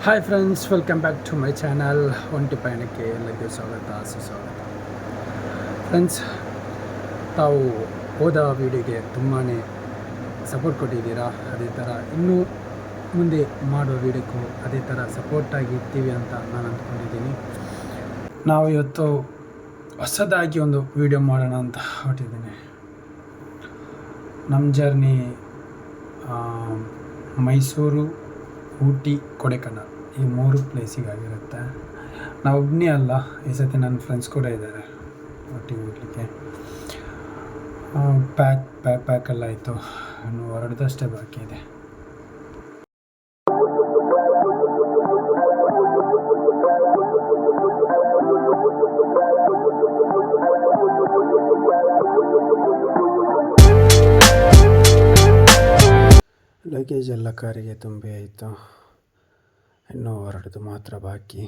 Hi friends, welcome back to my channel. ಒಂಟಿ ಪಯಣಕ್ಕೆ ಎಲ್ಲರಿಗೂ ಸ್ವಾಗತ ಸುಸ್ವಾಗತ. ಫ್ರೆಂಡ್ಸ್, ತಾವು ಹೋದ ವೀಡಿಯೋಗೆ ತುಂಬಾ ಸಪೋರ್ಟ್ ಕೊಟ್ಟಿದ್ದೀರಾ. ಅದೇ ಥರ ಇನ್ನೂ ಮುಂದೆ ಮಾಡೋ ವೀಡಿಯೋಕ್ಕೂ ಅದೇ ಥರ ಸಪೋರ್ಟಾಗಿ ಇರ್ತೀವಿ ಅಂತ ನಾನು ಅಂದ್ಕೊಂಡಿದ್ದೀನಿ. ನಾವು ಇವತ್ತು ಹೊಸದಾಗಿ ಒಂದು ವೀಡಿಯೋ ಮಾಡೋಣ ಅಂತ ಹೊರಟಿದ್ದೀನಿ. ನಮ್ಮ ಜರ್ನಿ ಮೈಸೂರು, ಊಟಿ, ಕೊಡೆಕನಲ್ ಈ 3 ಪ್ಲೇಸಿಗಾಗಿರುತ್ತೆ. ನಾವು ಒಬ್ಬನೇ ಅಲ್ಲ, ಈ ಸತಿ ನನ್ನ ಫ್ರೆಂಡ್ಸ್ ಕೂಡ ಇದ್ದಾರೆ ಒಟ್ಟಿಗೆ ಹೋಗಲಿಕ್ಕೆ. ಪ್ಯಾಕೆಲ್ಲ ಆಯಿತು, ಇನ್ನು ಹೊರಡ್ದಷ್ಟೇ ಬಾಕಿ ಇದೆ. ಲಗೇಜ್ ಎಲ್ಲ ಕಾರಿಗೆ ತುಂಬಿ ಆಯಿತು, ಇನ್ನೂ ಹೊರಡೋದು ಮಾತ್ರ ಬಾಕಿ.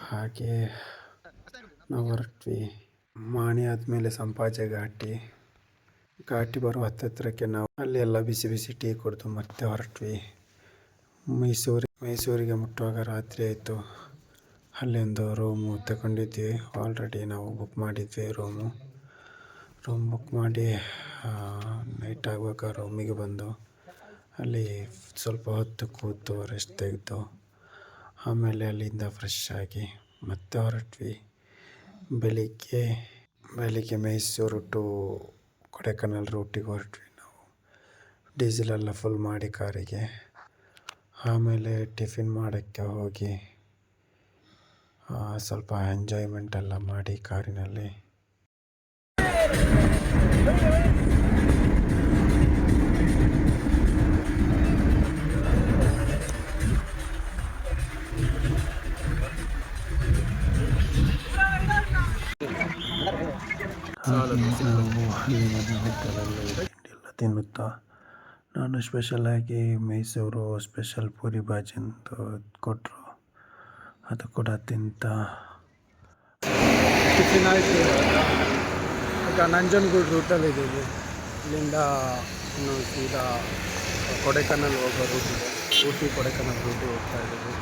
ಹಾಗೆ ನಾವು ಹೊರಟ್ವಿ. ಮಾಣಿ ಆದಮೇಲೆ ಸಂಪಾಜೆ ಘಾಟಿ ಬರುವ ಹತ್ತಿರಕ್ಕೆ ನಾವು ಅಲ್ಲಿ ಎಲ್ಲ ಬಿಸಿ ಬಿಸಿ ಟೀ ಕುಡಿದು ಮತ್ತೆ ಹೊರಟ್ವಿ. ಮೈಸೂರಿಗೆ ಮುಟ್ಟುವಾಗ ರಾತ್ರಿ ಆಯಿತು. ಅಲ್ಲಿ ಒಂದು ರೂಮು ತಗೊಂಡಿದ್ವಿ. ಆಲ್ರೆಡಿ ನಾವು ಬುಕ್ ಮಾಡಿದ್ವಿ ರೂಮ್ ಬುಕ್ ಮಾಡಿ ನೈಟ್ ಆಗುವಾಗ ರೂಮಿಗೆ ಬಂದು ಅಲ್ಲಿ ಸ್ವಲ್ಪ ಹೊತ್ತು ಕೂತು ರೆಸ್ಟ್ ತೆಗೆದು ಆಮೇಲೆ ಅಲ್ಲಿಂದ ಫ್ರೆಶ್ ಆಗಿ ಮತ್ತೆ ಹೊರಟ್ವಿ. ಬೆಳಿಗ್ಗೆ ಮೈಸೂರು ಟು ಕೊಡೆಕನಲ್ ರೂಟಿಗೆ ಹೊರಟ್ವಿ. ನಾವು ಡೀಸೆಲೆಲ್ಲ ಫುಲ್ ಮಾಡಿ ಕಾರಿಗೆ, ಆಮೇಲೆ ಟಿಫಿನ್ ಮಾಡೋಕ್ಕೆ ಹೋಗಿ ಸ್ವಲ್ಪ ಎಂಜಾಯ್ಮೆಂಟ್ ಎಲ್ಲ ಮಾಡಿ ಕಾರಿನಲ್ಲಿ. ನಾವು ಹೋಟೆಲಲ್ಲಿ ಎಲ್ಲ ತಿನ್ನುತ್ತಾ, ನಾನು ಸ್ಪೆಷಲಾಗಿ ಮೈಸೂರು ಸ್ಪೆಷಲ್ ಪೂರಿ ಬಾಜಿ ಅಂತ ಕೊಟ್ಟರು, ಅದು ಕೂಡ ತಿಂತ ಟಿಫಿನ್ ಆಯಿತು. ಈಗ ನಂಜನಗೂಡು ರೂಟಲ್ಲಿದ್ದೀವಿ. ಇಲ್ಲಿಂದ ಇನ್ನು ಸೀದಾ ಕೊಡೆಕನಲ್ ಹೋಗೋ ರೂಟಿದೆ. ಊಟಿ ಕೊಡೆಕನಲ್ ರೂಟಿಗೆ ಹೋಗ್ತಾ ಇದ್ದೀವಿ.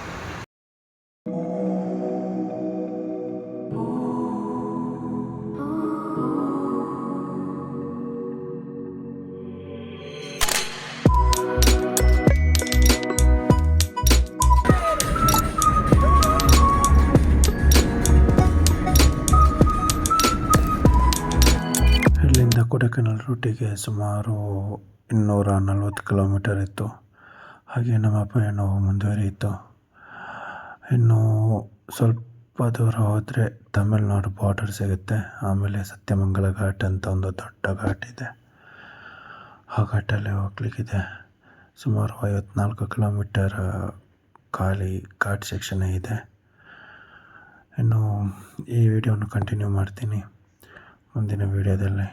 ಇಲ್ಲಿಂದ ಕೊಡೆಕನಲ್ ರೂಟಿಗೆ ಸುಮಾರು 240 ಕಿಲೋಮೀಟರ್ ಇತ್ತು. ಹಾಗೆ ನಮ್ಮ ಪಯಣವು ಮುಂದುವರಿಯಿತು. ಇನ್ನು ಸ್ವಲ್ಪ ದೂರ ಹೋದರೆ ತಮಿಳುನಾಡು ಬಾರ್ಡರ್ ಸಿಗುತ್ತೆ. ಆಮೇಲೆ ಸತ್ಯಮಂಗಲ ಘಾಟ್ ಅಂತ ಒಂದು ದೊಡ್ಡ ಘಾಟ್ ಇದೆ. ಆ ಘಾಟಲ್ಲಿ ಹೋಗ್ಲಿಕ್ಕಿದೆ. ಸುಮಾರು 54 ಕಿಲೋಮೀಟರ್ ಖಾಲಿ ಘಾಟ್ ಸೆಕ್ಷನ್ ಇದೆ. ಇನ್ನು ಈ ವಿಡಿಯೋನ ಕಂಟಿನ್ಯೂ ಮಾಡ್ತೀನಿ ಮುಂದಿನ ವಿಡಿಯೋದಲ್ಲಿ.